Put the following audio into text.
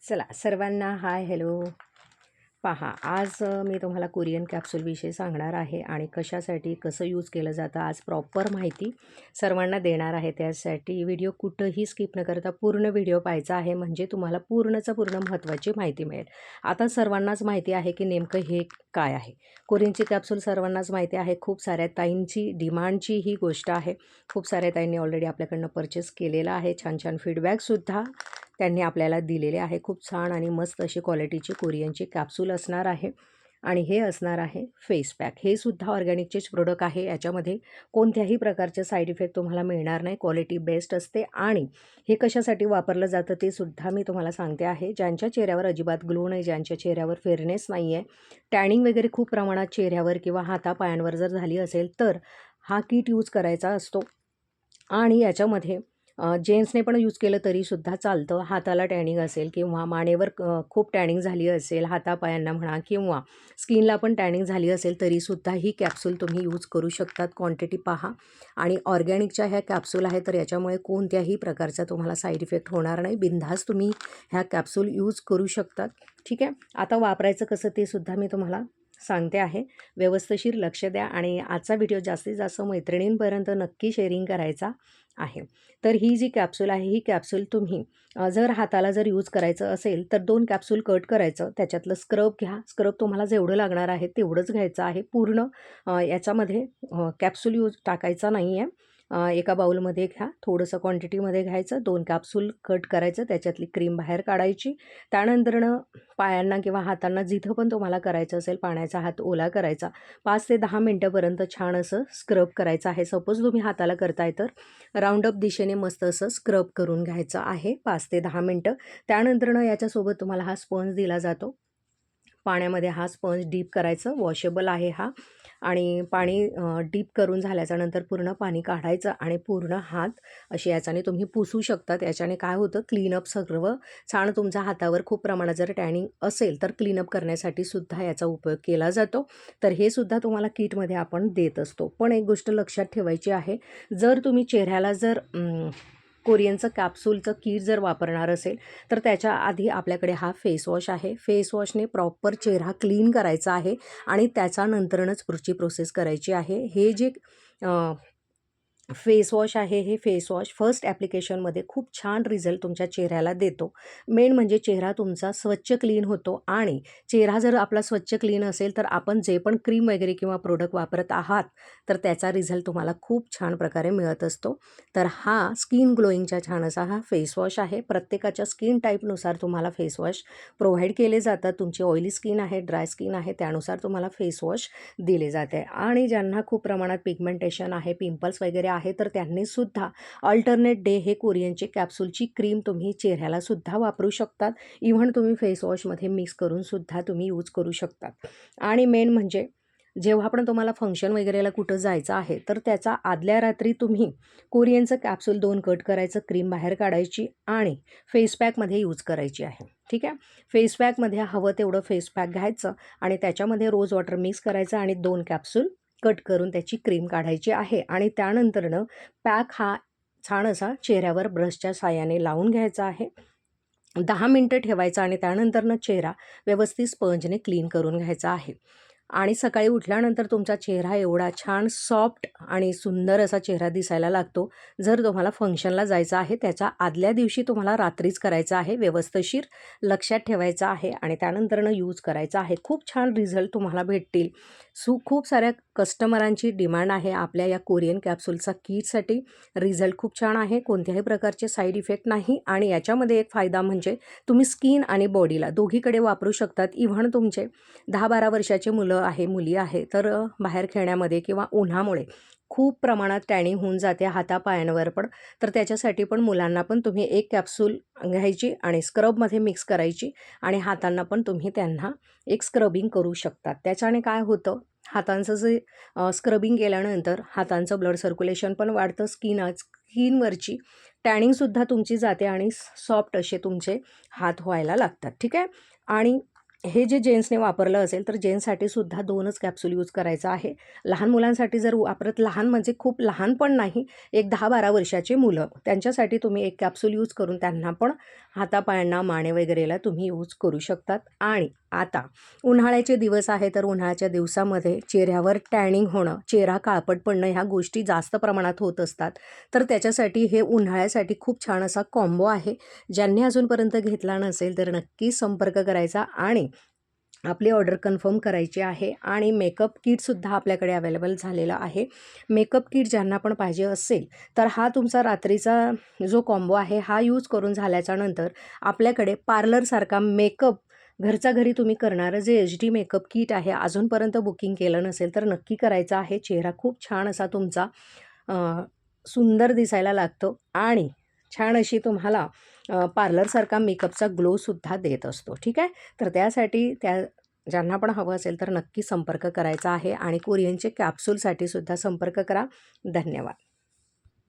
चला सर्वांना hi hello. पहा आज मी तुम्हाला कोरियन कॅप्सूलविषयी सांगणार आहे आणि कशासाठी कसं यूज केलं जातं आज प्रॉपर माहिती सर्वांना देणार आहे. त्यासाठी व्हिडिओ कुठंही स्किप न करता पूर्ण व्हिडिओ पाहायचा आहे, म्हणजे तुम्हाला पूर्णचं पूर्ण महत्त्वाची माहिती मिळेल. आता सर्वांनाच माहिती आहे की नेमकं हे काय आहे. कोरियनची कॅप्सूल सर्वांनाच माहिती आहे. खूप साऱ्या ताईंची डिमांडची ही गोष्ट आहे. खूप साऱ्या ताईंनी ऑलरेडी आपल्याकडनं परचेस केलेलं आहे. छान छान फीडबॅकसुद्धा त्यांनी आपल्याला दिलेले आहे. खूप छान आणि मस्त अशी क्वालिटीची कोरियनची कॅप्सूल असणार आहे. आणि हे असणार आहे फेस पॅक. हे सुद्धा ऑर्गॅनिकचेच प्रोडक्ट आहे. याच्यामध्ये कोणत्याही प्रकारचे साईड इफेक्ट तुम्हाला मिळणार नाही. क्वालिटी बेस्ट असते. आणि हे कशासाठी वापरलं जातं ते सुद्धा मी तुम्हाला सांगते आहे. ज्यांच्या चेहऱ्यावर अजिबात ग्लो नाही, ज्यांच्या चेहऱ्यावर फेअरनेस नाही आहे, टॅनिंग वगैरे खूप प्रमाणात चेहऱ्यावर किंवा हातापायांवर जर झाली असेल तर हा किट यूज करायचा असतो. आणि याच्यामध्ये जेंट्सने पण यूज केलं तरीसुद्धा चालतं. हाताला टॅनिंग असेल किंवा मानेवर खूप टॅनिंग झाली असेल, हातापायांना म्हणा, किंवा स्किनला पण टॅनिंग झाली असेल तरीसुद्धा ही कॅप्सूल तुम्ही यूज करू शकतात. क्वांटिटी पहा. आणि ऑर्गॅनिकच्या ह्या कॅप्सूल आहे, तर याच्यामुळे कोणत्याही प्रकारचा तुम्हाला साईड इफेक्ट होणार नाही. बिनधास्त तुम्ही ह्या कॅप्सूल यूज करू शकतात. ठीक आहे. आता वापरायचं कसं ते सुद्धा मी तुम्हाला सांगते आहे. व्यवस्थिशीर लक्ष द्या आणि आजचा व्हिडिओ जास्तीत जास्त मैत्रिणींपर्यंत नक्की शेअरिंग करायचा आहे. तर ही जी कॅप्सूल आहे, ही कॅप्सूल तुम्ही जर हाताला जर यूज करायचं असेल तर 2 कॅप्सूल कट करायचं. त्याच्यातलं स्क्रब घ्या. स्क्रब तुम्हाला जेवढं लागणार आहे तेवढंच घ्यायचं आहे. पूर्ण याच्यामध्ये कॅप्सूल यूज टाकायचा नाही आहे. एका बाउलमध्ये घ्या. थोडंसं क्वांटिटीमध्ये घ्यायचं. 2 कॅप्सूल कट करायचं. त्याच्यातली क्रीम बाहेर काढायची. त्यानंतरनं पायांना किंवा हातांना जिथं पण तुम्हाला करायचं असेल पाण्याचा हात ओला करायचा. 5 ते 10 मिनटंपर्यंत छान असं स्क्रब करायचं आहे. सपोज तुम्ही हाताला करताय तर राऊंड अप दिशेने मस्त असं स्क्रब करून घ्यायचं आहे 5 ते 10 मिनटं. त्यानंतरनं याच्यासोबत तुम्हाला हा स्पंज दिला जातो. पाण्यामध्ये हा स्पंज डीप करायचं. वॉशेबल आहे हा. आणि पाणी डीप करून झाल्याच्यानंतर पूर्ण पाणी काढायचं आणि पूर्ण हात असे याच्याने तुम्ही पुसू शकतात. याच्याने काय होतं, क्लीनअप सर्व छान तुमच्या हातावर खूप प्रमाणात जर टॅनिंग असेल तर क्लीनअप करण्यासाठी सुद्धा याचा उपयोग केला जातो. तर हे सुद्धा तुम्हाला किटमध्ये आपण देत असतो. पण एक गोष्ट लक्षात ठेवायची आहे, जर तुम्ही चेहऱ्याला जर कोरियनचं कॅप्सूलचं किट जर वापरणार असेल तर त्याच्या आधी आपल्याकडे हा फेस वॉश आहे. फेस वॉशने प्रॉपर चेहरा क्लीन करायचा आहे आणि त्याच्यानंतरच पुढची प्रोसेस करायची आहे. हे जे फेस वॉश आहे, हे फेस वॉश फर्स्ट ॲप्लिकेशनमध्ये खूप छान रिझल्ट तुमच्या चेहऱ्याला देतो. मेन म्हणजे चेहरा तुमचा स्वच्छ क्लीन होतो. आणि चेहरा जर आपला स्वच्छ क्लीन असेल तर आपण जे पण क्रीम वगैरे किंवा प्रोडक्ट वापरत आहात तर त्याचा रिझल्ट तुम्हाला खूप छान प्रकारे मिळत असतो. तर हा स्किन ग्लोईंगचा छान असा हा फेस वॉश आहे. प्रत्येकाच्या स्किन टाईपनुसार तुम्हाला फेस वॉश प्रोव्हाइड केले जातात. तुमची ऑइली स्किन आहे, ड्राय स्किन आहे, त्यानुसार तुम्हाला फेस वॉश दिले जाते. आणि ज्यांना खूप प्रमाणात पिगमेंटेशन आहे, पिंपल्स वगैरे आहे, तर त्यांनीसुद्धा अल्टरनेट डे हे कोरियनची कॅप्सूलची क्रीम तुम्ही चेहऱ्याला सुद्धा वापरू शकतात. इव्हन तुम्ही फेस वॉशमध्ये मिक्स करून सुद्धा तुम्ही यूज करू शकतात. आणि मेन म्हणजे जेव्हा पण तुम्हाला फंक्शन वगैरेला कुठं जायचं आहे तर त्याचा आदल्या रात्री तुम्ही कोरियनचं कॅप्सूल 2 कट करायचं, क्रीम बाहेर काढायची आणि फेस पॅकमध्ये यूज करायची आहे. ठीक आहे. फेस पॅकमध्ये हवं तेवढं फेस पॅक घ्यायचं आणि त्याच्यामध्ये रोज वॉटर मिक्स करायचं आणि 2 कॅप्सूल कट करून त्याची क्रीम काढायची आहे. आणि त्यानंतरनं पॅक हा छान असा चेहऱ्यावर ब्रशच्या साहाय्याने लावून घ्यायचा आहे. 10 मिनटं ठेवायचा आणि त्यानंतरनं चेहरा व्यवस्थित स्पंजने क्लीन करून घ्यायचा आहे. आणि सकाळी उठल्यानंतर तुमचा चेहरा एवढा छान सॉफ्ट आणि सुंदर असा चेहरा दिसायला लागतो. जर तुम्हाला फंक्शनला जायचं आहे त्याच्या आदल्या दिवशी तुम्हाला रात्रीच करायचं आहे. व्यवस्थिशीर लक्षात ठेवायचं आहे आणि त्यानंतरनं यूज करायचं आहे. खूप छान रिझल्ट तुम्हाला भेटतील. खूप साऱ्या कस्टमरांची डिमांड आहे आपल्या या कोरियन कॅप्सूलचा किटसाठी. रिझल्ट खूप छान आहे. कोणत्याही प्रकारचे साईड इफेक्ट नाही. आणि याच्यामध्ये एक फायदा म्हणजे तुम्ही स्किन आणि बॉडीला दोघीकडे वापरू शकतात. इव्हन तुमचे 10-12 वर्षाचे मुलं आहे, मुली आहे, तर बाहेर खेळण्यामध्ये किंवा उन्हामुळे खूप प्रमाणात टॅनिंग होऊन जाते हातापायांवर पण. तर त्याच्यासाठी पण मुलांना पण तुम्ही एक कॅप्सूल घ्यायची आणि स्क्रबमध्ये मिक्स करायची आणि हातांना पण तुम्ही त्यांना एक स्क्रबिंग करू शकतात. त्याच्याने काय होतं, हातांचं जे स्क्रबिंग केल्यानंतर हातांचं ब्लड सर्क्युलेशन पण वाढतं. स्किनवरची टॅनिंगसुद्धा तुमची जाते आणि सॉफ्ट असे तुमचे हात व्हायला लागतात. ठीक आहे. आणि हे जे जेन्ट्सने वापरलं असेल तर जेन्ट्ससाठी सुद्धा 2च कॅप्सूल यूज करायचा आहे. लहान मुलांसाठी जर वापरत, लहान म्हणजे खूप लहान पण नाही, एक 10-12 वर्षाची मुलं, त्यांच्यासाठी तुम्ही 1 कॅप्सूल यूज करून त्यांना पण हातापायांना, माने वगैरेला तुम्ही यूज करू शकतात. आणि आता उन्हाळ्याचे दिवस आहे, तर उन्हाळ्याच्या दिवसामध्ये चेहऱ्यावर टॅनिंग होणं, चेहरा काळपट पडणं ह्या गोष्टी जास्त प्रमाणात होत असतात. तर त्याच्यासाठी हे उन्हाळ्यासाठी खूप छान असा कॉम्बो आहे. ज्यांनी अजूनपर्यंत घेतला नसेल तर नक्की संपर्क करायचा आणि आपली ऑर्डर कन्फर्म करायची आहे. आणि मेकअप किटसुद्धा आपल्याकडे अवेलेबल झालेला आहे. मेकअप किट ज्यांना पण पाहिजे असेल तर हा तुमचा रात्रीचा जो कॉम्बो आहे हा यूज करून झाल्याच्यानंतर आपल्याकडे पार्लरसारखा मेकअप घरच्या घरी तुम्ही करणारं जे HD मेकअप किट आहे, अजूनपर्यंत बुकिंग केलं नसेल तर नक्की करायचं आहे. चेहरा खूप छान असा तुमचा सुंदर दिसायला लागतो आणि छान अशी तुम्हाला पार्लरसारखा मेकअपचा ग्लोसुद्धा देत असतो. ठीक आहे. तर त्यासाठी ज्यांना पण हवं असेल तर नक्की संपर्क करायचा आहे आणि कोरियनचे कॅप्सूलसाठी सुद्धा संपर्क करा. धन्यवाद.